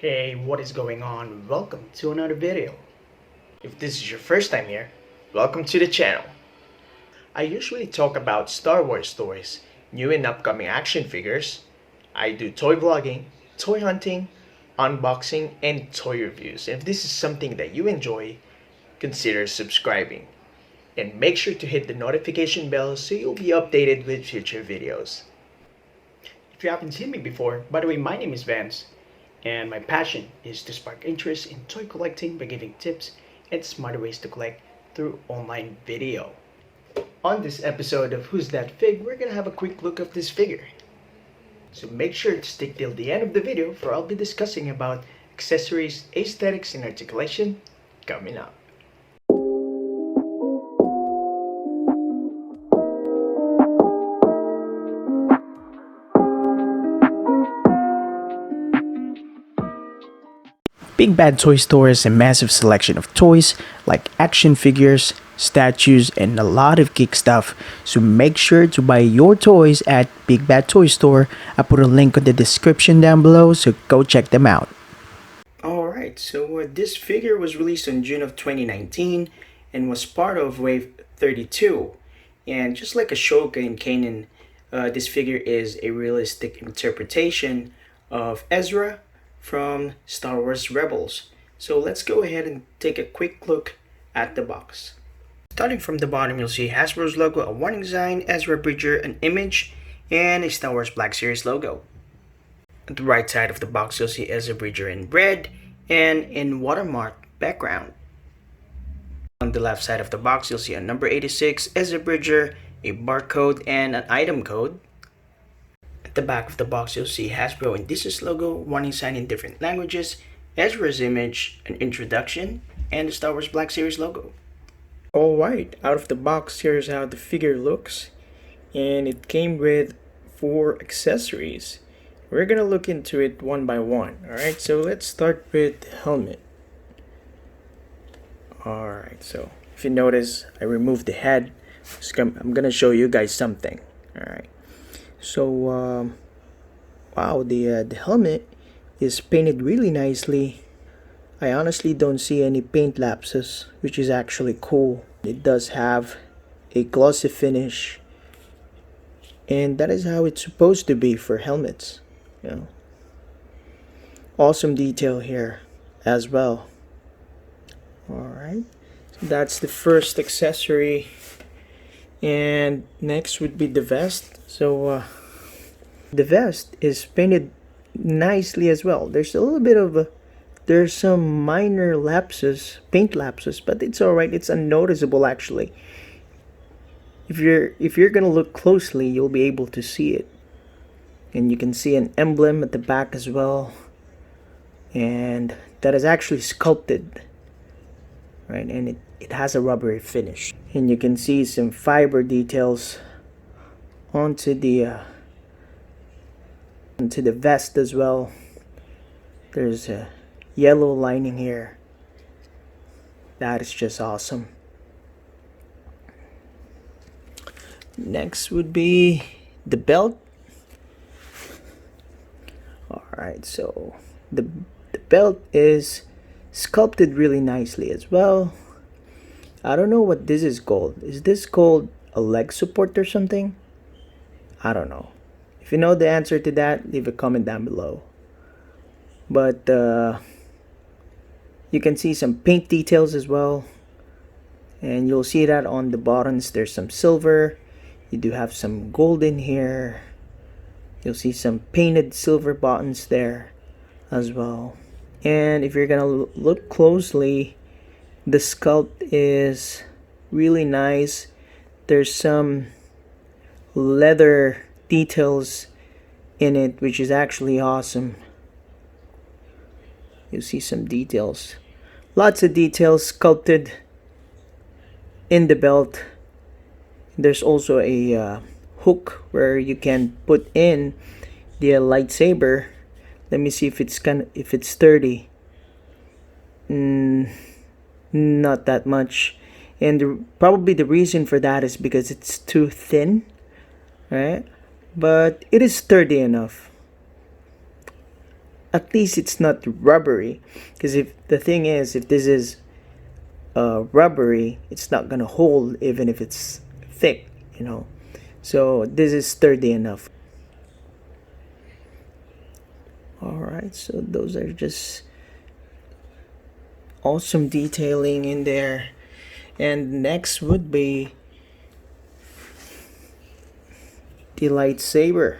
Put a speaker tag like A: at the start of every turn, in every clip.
A: Hey, what is going on? Welcome to another video. If this is your first time here, welcome to the channel. I usually talk about Star Wars toys, new and upcoming action figures. I do toy vlogging, toy hunting, unboxing, and toy reviews. And if this is something that you enjoy, consider subscribing. And make sure to hit the notification bell so you'll be updated with future videos. If you haven't seen me before, by the way, my name is Vanz. And my passion is to spark interest in toy collecting by giving tips and smarter ways to collect through online video. On this episode of Who's That Fig, we're gonna have a quick look of this figure. So make sure to stick till the end of the video, for I'll be discussing about accessories, aesthetics, and articulation coming up. Big Bad Toy Store has a massive selection of toys like action figures, statues, and a lot of geek stuff. So make sure to buy your toys at Big Bad Toy Store. I put a link in the description down below, so go check them out. Alright, so this figure was released in June of 2019 and was part of Wave 32. And just like Ashoka and Kanan, this figure is a realistic interpretation of Ezra from Star Wars Rebels. So let's go ahead and take a quick look at the box. Starting from the bottom, you'll see Hasbro's logo, a warning sign, Ezra Bridger, an image, and a Star Wars Black Series logo. At the right side of the box, you'll see Ezra Bridger in red and in watermark background. On the left side of the box, you'll see a number 86, Ezra Bridger, a barcode, and an item code. At the back of the box, you'll see Hasbro and Disney's logo, warning sign in different languages, Ezra's image, an introduction, and the Star Wars Black Series logo. Alright, out of the box, here's how the figure looks. And it came with 4 accessories. We're gonna look into it one by one. Alright, so let's start with the helmet. Alright, so if you notice, I removed the head. I'm gonna show you guys something. Alright. So, wow, the helmet is painted really nicely. I honestly don't see any paint lapses, which is actually cool. It does have a glossy finish, and that is how it's supposed to be for helmets. You know, awesome detail here as well. Alright, so that's the first accessory. And next would be the vest. So the vest is painted nicely as well. There's a little bit of there's some minor lapses, paint lapses, but it's all right. It's unnoticeable actually. If you're gonna look closely, you'll be able to see it, and you can see an emblem at the back as well, and that is actually sculpted, right? And it has a rubbery finish, and you can see some fiber details onto the vest as well. There's a yellow lining here. That is just awesome. Next would be the belt. Alright, so the belt is sculpted really nicely as well. I don't know what this is called. Is this called a leg support or something? I don't know. If you know the answer to that, leave a comment down below. But you can see some paint details as well, and you'll see that on the buttons there's some silver. You do have some gold in here. You'll see some painted silver buttons there as well. And if you're gonna look closely, the sculpt is really nice. There's some leather details in it, which is actually awesome. You see some details, lots of details sculpted in the belt. There's also a hook where you can put in the lightsaber. Let me see if it's sturdy. Not that much, and probably the reason for that is because it's too thin, right? But it is sturdy enough. at least it's not rubbery. Because if the thing is, if this is rubbery, it's not gonna hold even if it's thick, you know. So this is sturdy enough. Alright, so those are just awesome detailing in there. And next would be the lightsaber.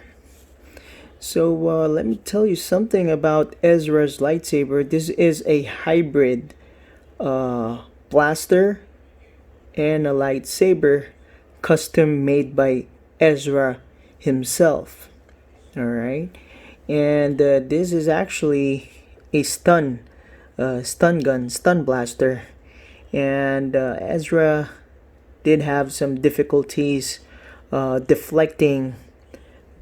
A: So let me tell you something about Ezra's lightsaber. This is a hybrid blaster and a lightsaber, custom made by Ezra himself. Alright, and this is actually a stun gun, stun blaster. And Ezra did have some difficulties deflecting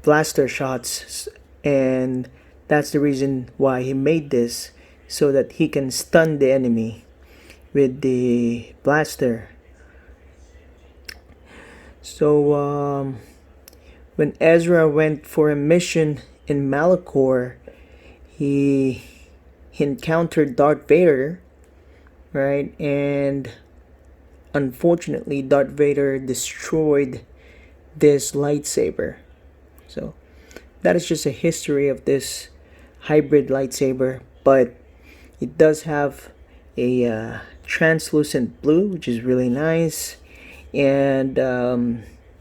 A: blaster shots, and that's the reason why he made this, so that he can stun the enemy with the blaster. So when Ezra went for a mission in Malachor, he encountered Darth Vader, right? And unfortunately, Darth Vader destroyed this lightsaber. So that is just a history of this hybrid lightsaber, but it does have a translucent blue, which is really nice. And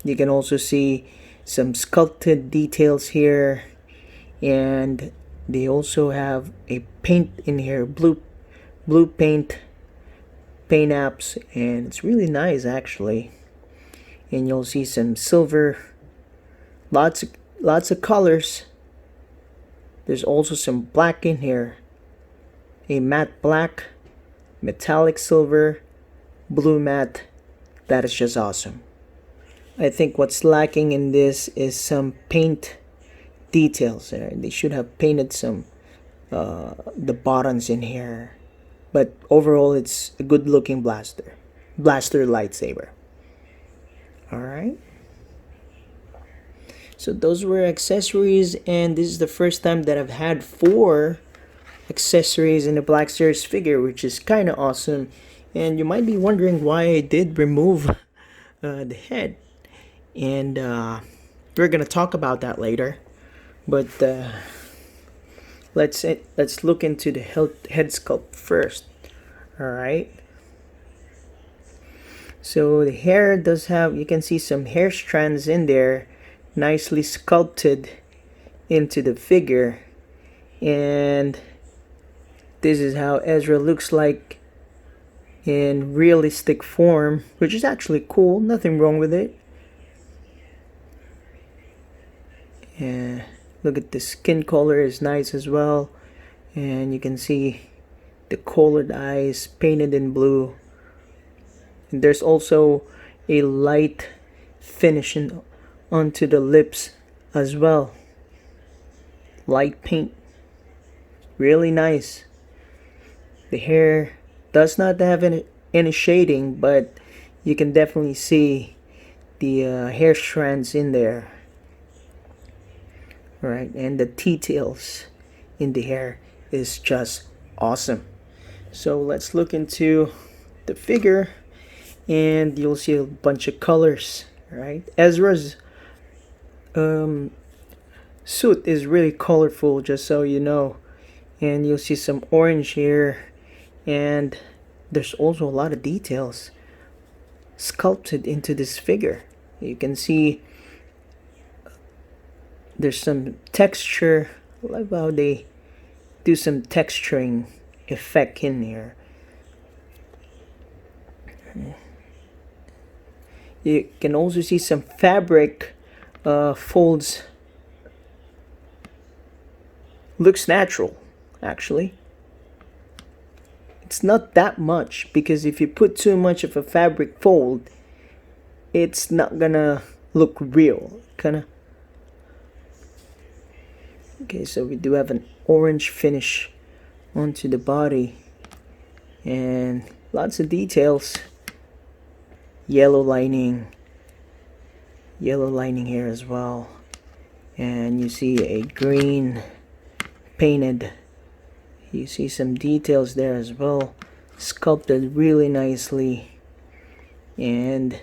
A: you can also see some sculpted details here, and they also have a paint in here, blue paint apps, and it's really nice actually. And you'll see some silver, lots of colors. There's also some black in here, a matte black, metallic silver, blue matte. That is just awesome. I think what's lacking in this is some paint details there. They should have painted some the buttons in here, but overall it's a good looking blaster lightsaber. All right, so those were accessories, and this is the first time that I've had 4 accessories in the Black Series figure, which is kind of awesome. And you might be wondering why I did remove the head, and we're gonna talk about that later. But let's look into the head sculpt first. All right. So the hair does have, you can see some hair strands in there, nicely sculpted into the figure. And this is how Ezra looks like in realistic form, which is actually cool. Nothing wrong with it. And look at the skin color is nice as well. And you can see the colored eyes painted in blue. And there's also a light finishing onto the lips as well. Light paint. Really nice. The hair does not have any shading, but you can definitely see the hair strands in there. Right, and the details in the hair is just awesome. So let's look into the figure, and you'll see a bunch of colors. Right, Ezra's suit is really colorful, just so you know. And you'll see some orange here, and there's also a lot of details sculpted into this figure. You can see there's some texture. I love how they do some texturing effect in here. You can also see some fabric folds. Looks natural, actually. It's not that much, because if you put too much of a fabric fold, it's not gonna look real. Kinda. Okay, so we do have an orange finish onto the body, and lots of details. Yellow lining here as well, and you see a green painted. You see some details there as well, sculpted really nicely. And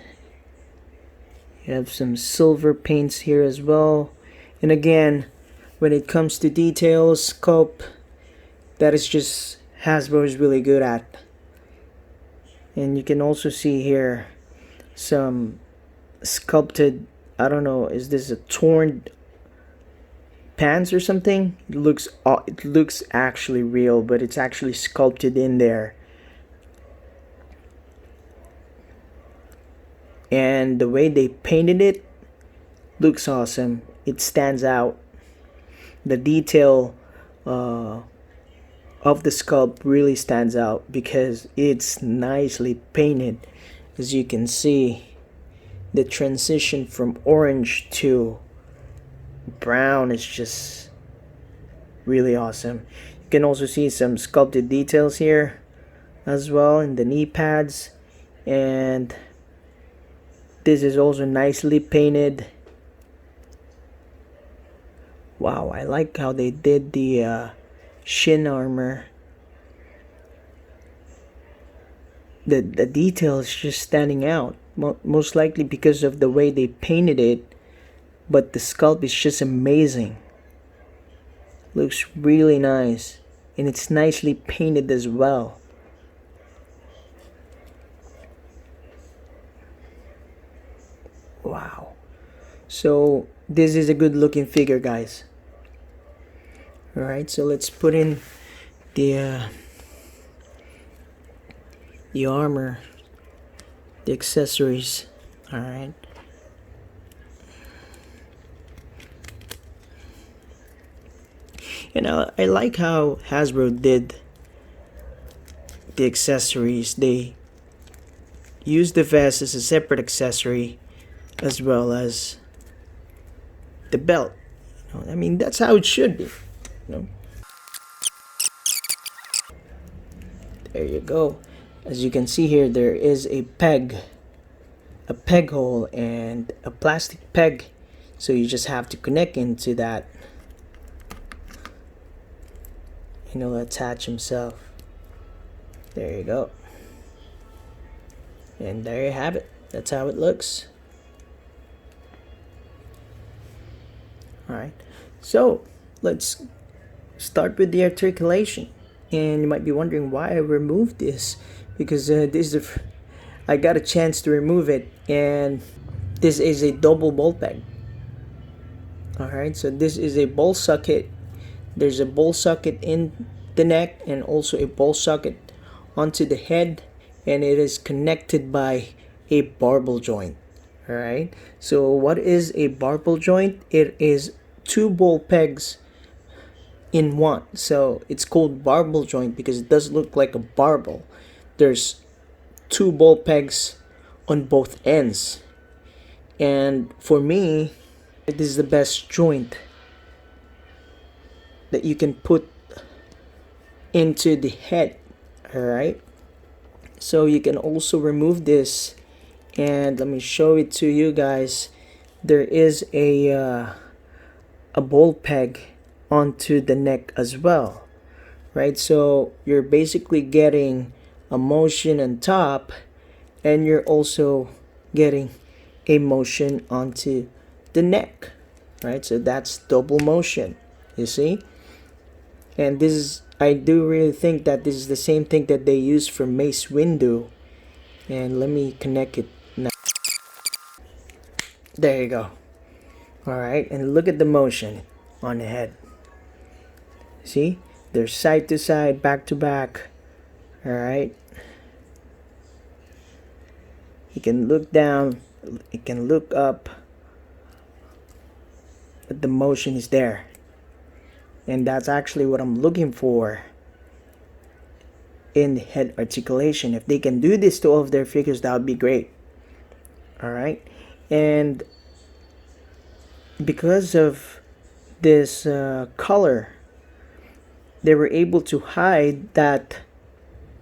A: you have some silver paints here as well. And again, when it comes to details, sculpt, that is just Hasbro is really good at. And you can also see here some sculpted, I don't know, is this a torn pants or something? It looks actually real, but it's actually sculpted in there. And the way they painted it looks awesome. It stands out. The detail of the sculpt really stands out because it's nicely painted. As you can see, the transition from orange to brown is just really awesome. You can also see some sculpted details here as well in the knee pads, and this is also nicely painted. Wow, I like how they did the shin armor. The detail is just standing out, most likely because of the way they painted it, but the sculpt is just amazing. Looks really nice, and it's nicely painted as well. Wow. So this is a good looking figure, guys. Alright, so let's put in the armor, the accessories. Alright. And I like how Hasbro did the accessories. They used the vest as a separate accessory, as well as the belt. I mean, that's how it should be. There you go. As you can see here, there is a peg hole and a plastic peg, so you just have to connect into that, and he'll attach himself. There you go. And there you have it. That's how it looks. Alright, so let's start with the articulation. And you might be wondering why I removed this, because I got a chance to remove it, and this is a double ball peg. Alright, so this is a ball socket. There's a ball socket in the neck and also a ball socket onto the head, and it is connected by a barbell joint. Alright, so what is a barbell joint? It is two ball pegs in one, so it's called barbell joint because it does look like a barbell. There's two ball pegs on both ends, and for me, it is the best joint that you can put into the head. Alright, so you can also remove this, and let me show it to you guys. There is a ball peg onto the neck as well, right? So you're basically getting a motion on top, and you're also getting a motion onto the neck, right? So that's double motion, you see. And this is, I do really think that this is the same thing that they use for Mace Windu. And let me connect it now. There you go. Alright, and look at the motion on the head. See, they're side to side, back to back. Alright, you can look down, you can look up, but the motion is there, and that's actually what I'm looking for in head articulation. If they can do this to all of their figures, that would be great. Alright, and because of this color, they were able to hide that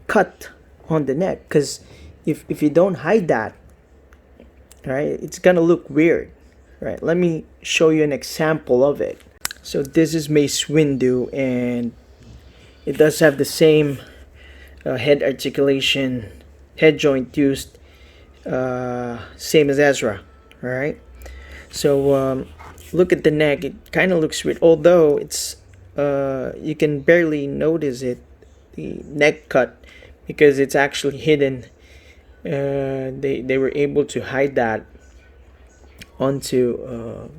A: cut on the neck, because if you don't hide that, right, it's gonna look weird, right? Let me show you an example of it. So this is Mace Windu, and it does have the same head articulation, head joint used, same as Ezra. All right. So look at the neck. It kind of looks weird, although it's you can barely notice it, the neck cut, because it's actually hidden. They were able to hide that onto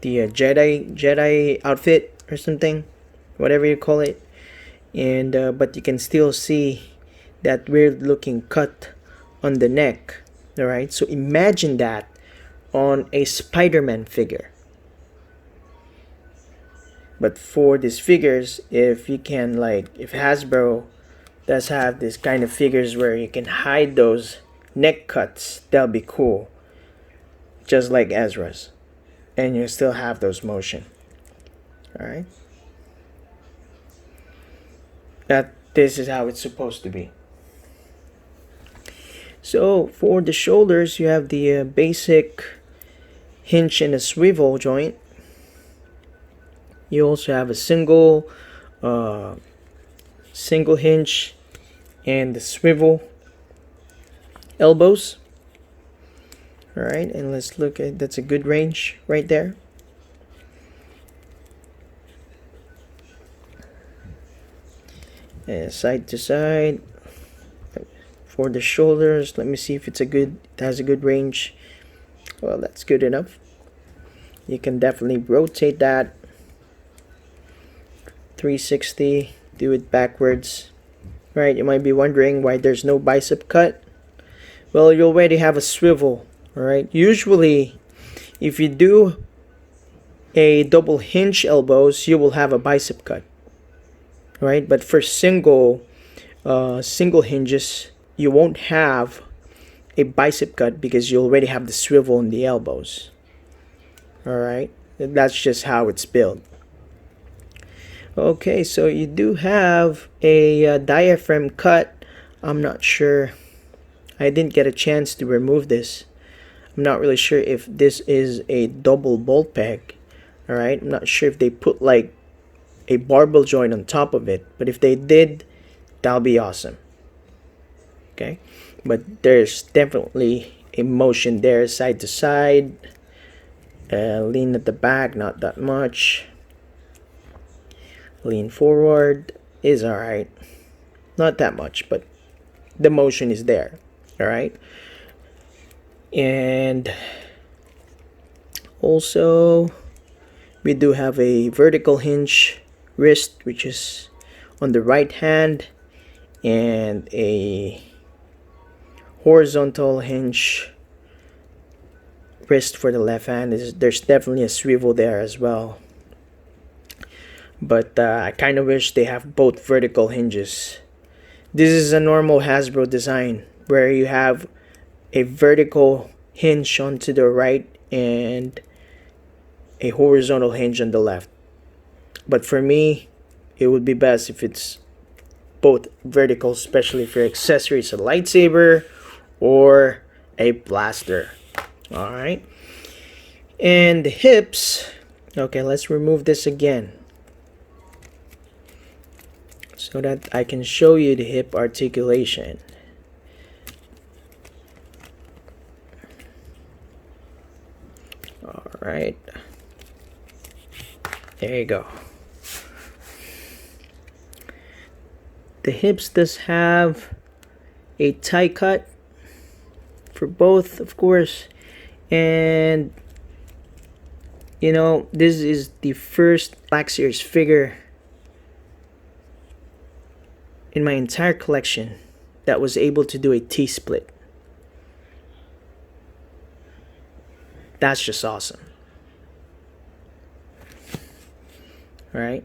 A: the Jedi outfit or something, whatever you call it, and but you can still see that weird looking cut on the neck. All right, so imagine that on a Spider-Man figure. But for these figures, if you can, like, if Hasbro does have this kind of figures where you can hide those neck cuts, that'll be cool, just like Ezra's, and you still have those motion. All right, that this is how it's supposed to be. So for the shoulders, you have the basic hinge and a swivel joint. You also have a single hinge and the swivel elbows. All right, and let's look at, that's a good range right there. And side to side. For the shoulders, let me see if it has a good range. Well, that's good enough. You can definitely rotate that 360, do it backwards. Right, you might be wondering why there's no bicep cut. Well, you already have a swivel. All right, usually if you do a double hinge elbows, you will have a bicep cut. All right, but for single hinges, you won't have a bicep cut because you already have the swivel in the elbows. All right, that's just how it's built. Okay, so you do have a diaphragm cut. I'm not sure, I didn't get a chance to remove this. I'm not really sure if this is a double bolt peg. All right, I'm not sure if they put like a barbell joint on top of it, but if they did, that'll be awesome. Okay, but there's definitely a motion there, side to side. Lean at the back, not that much. Lean forward is all right, not that much, but the motion is there. All right, and also we do have a vertical hinge wrist, which is on the right hand, and a horizontal hinge wrist for the left hand. There's definitely a swivel there as well, but I kind of wish they have both vertical hinges. This is a normal Hasbro design where you have a vertical hinge onto the right and a horizontal hinge on the left. But for me, it would be best if it's both vertical, especially for accessories, a lightsaber or a blaster. All right, and the hips. Okay, let's remove this again so that I can show you the hip articulation. All right, there you go. The hips does have a tie cut for both, of course, and you know, this is the first Black Series figure in my entire collection that was able to do a T-split. That's just awesome. Right?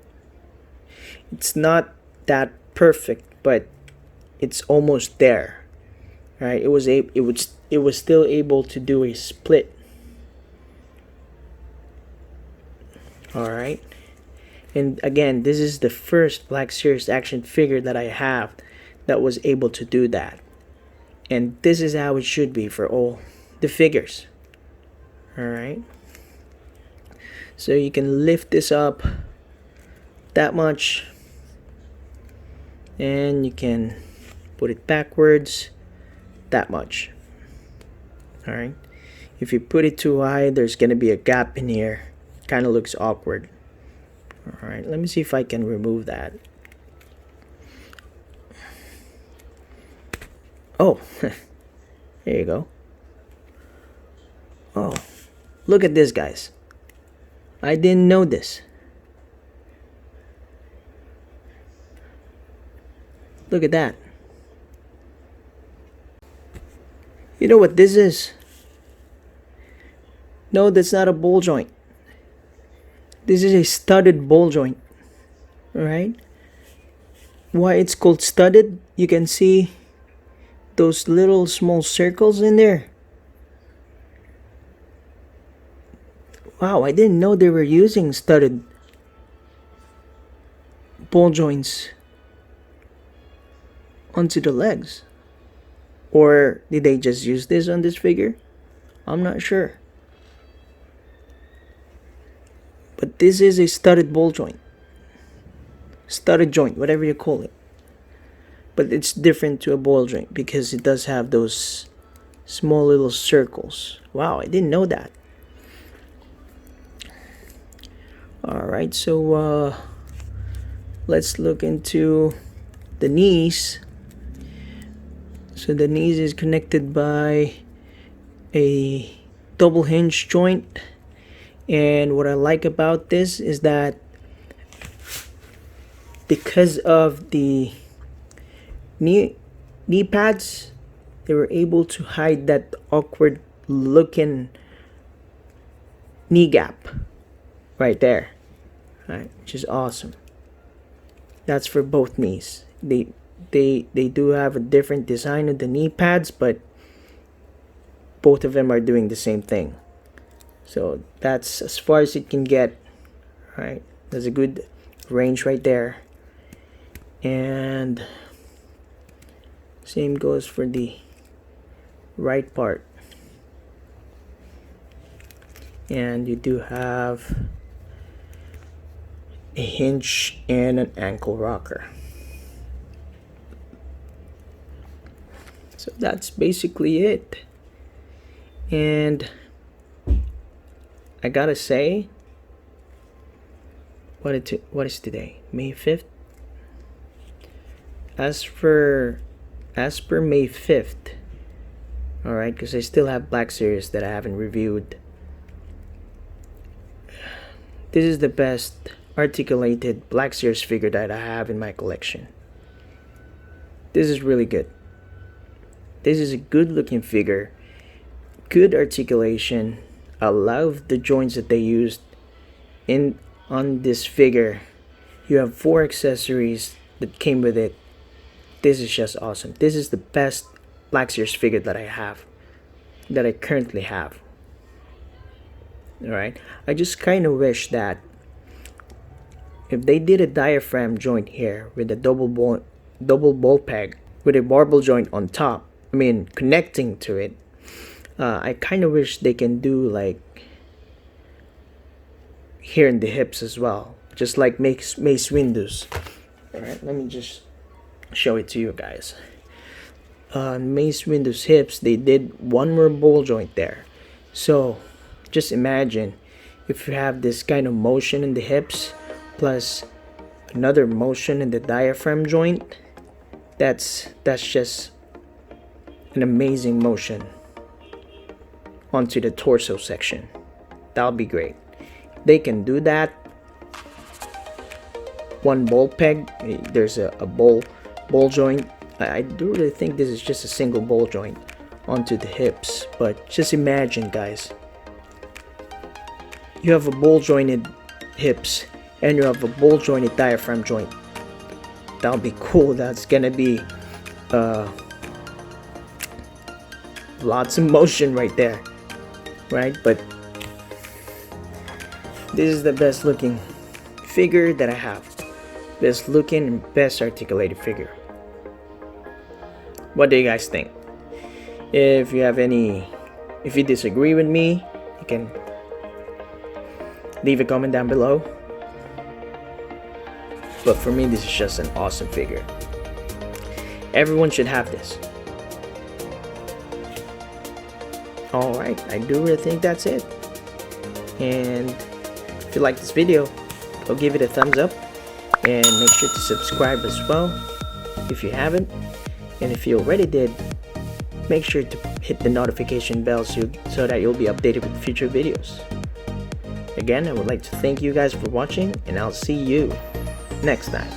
A: It's not that perfect, but it's almost there. Right? It was still able to do a split. All right. And again, this is the first Black Series action figure that I have that was able to do that. And this is how it should be for all the figures. All right. So you can lift this up that much, and you can put it backwards that much. All right. If you put it too high, there's gonna be a gap in here. Kind of looks awkward. All right, let me see if I can remove that. Oh, there you go. Oh, look at this, guys. I didn't know this. Look at that. You know what this is? No, that's not a ball joint. This is a studded ball joint. Alright? Why it's called studded? You can see those little small circles in there. Wow, I didn't know they were using studded ball joints onto the legs. Or did they just use this on this figure? I'm not sure. But this is a studded ball joint. Studded joint, whatever you call it. But it's different to a ball joint because it does have those small little circles. Wow, I didn't know that. Alright, so let's look into the knees. So the knees is connected by a double hinge joint. And what I like about this is that because of the knee pads, they were able to hide that awkward looking knee gap right there. Right, which is awesome. That's for both knees. They do have a different design of the knee pads, but both of them are doing the same thing. So that's as far as it can get. Right, there's a good range right there. And same goes for the right part. And you do have a hinge and an ankle rocker. So that's basically it. And I gotta say, what is today? May 5th? As per May 5th, alright, because I still have Black Series that I haven't reviewed. This is the best articulated Black Series figure that I have in my collection. This is really good. This is a good looking figure. Good articulation. I love the joints that they used on this figure. You have 4 accessories that came with it. This is just awesome. This is the best Black Series figure that I have, that I currently have. Alright, I just kind of wish that if they did a diaphragm joint here with a double ball peg with a marble joint on top, connecting to it, I kind of wish they can do like here in the hips as well, just like Mace Windu's. Alright, let me just show it to you guys. Mace Windu's hips, they did one more ball joint there. So just imagine if you have this kind of motion in the hips plus another motion in the diaphragm joint. That's just an amazing motion onto the torso section. That'll be great. They can do that. One ball peg, there's a ball joint. I do really think this is just a single ball joint onto the hips, but just imagine, guys, you have a ball jointed hips and you have a ball jointed diaphragm joint. That'll be cool. That's gonna be lots of motion right there, right? But this is the best looking figure that I have. Best looking and best articulated figure. What do you guys think? If you disagree with me, you can Leave a comment down below. But for me, this is just an awesome figure. Everyone should have this. Alright, I do really think that's it. And if you like this video, go give it a thumbs up. And make sure to subscribe as well if you haven't. And if you already did, make sure to hit the notification bell so that you'll be updated with future videos. Again, I would like to thank you guys for watching, and I'll see you next time.